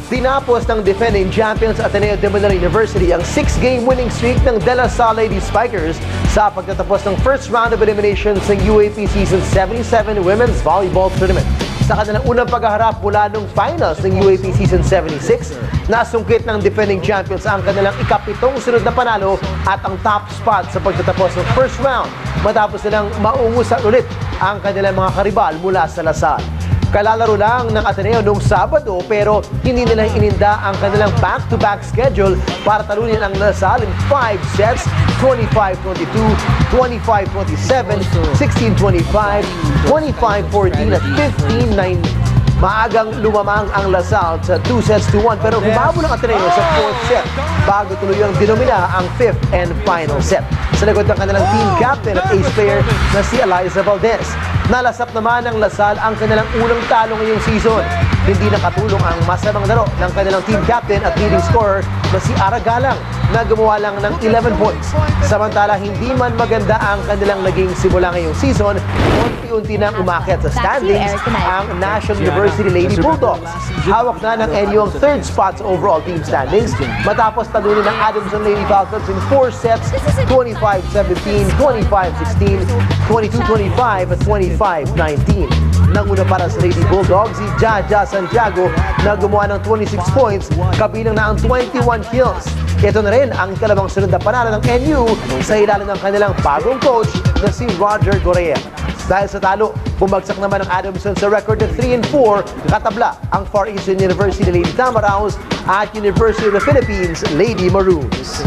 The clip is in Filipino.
Tinapos ng defending champions Ateneo de Manila University ang 6-game winning streak ng De La Salle Lady Spikers sa pagtatapos ng first round of eliminations ng UAP Season 77 Women's Volleyball Tournament. Sa kanilang unang paghaharap mula nung finals ng UAP Season 76, nasungkit ng defending champions ang kanilang ikapitong sunod na panalo at ang top spot sa pagtatapos ng first round matapos nilang maungusan ulit ang kanilang mga karibal mula sa La Salle. Kalalaro lang ng Ateneo noong Sabado pero hindi nila ininda ang kanilang back-to-back schedule para talunin ang La Salle in 5 sets, 25-22, 25-27, 16-25, 25-14 at 15-9. Maagang lumamang ang La Salle sa 2 sets to 1 pero humabol ang Ateneo sa 4th set bago tuluyang dinomina ang 5th and final set. Sa likod ng kanilang team captain at ace player na si Eliza Valdez. Nalasap naman ng La Salle ang kanilang unang talo ngayong season. Hindi nakatulong ang masamang laro ng kanilang team captain at leading scorer na si Ara Galang na gumawa lang ng 11 points. Samantala, hindi man maganda ang kanilang naging simula ngayong season, unti-unti nang umakyat sa standings ang National University Lady Bulldogs. Hawak na ng NU ang 3rd spot sa overall team standings matapos talunin ng Adamson Lady Falcons in 4 sets, 25-17, 25-16, 22-25 at 25-19. Nanguna para sa Lady Bulldogs si Jaja Santiago na gumawa ng 26 points, kabilang na ang 21 kills. Ito na rin ang ikalawang sunod na panalo ng NU sa ilalim ng kanilang bagong coach na si Roger Correa. Dahil sa talo, bumagsak naman ang Adamson sa record na 3-4, katabla ang Far Eastern University Lady Tamaraos at University of the Philippines Lady Maroons.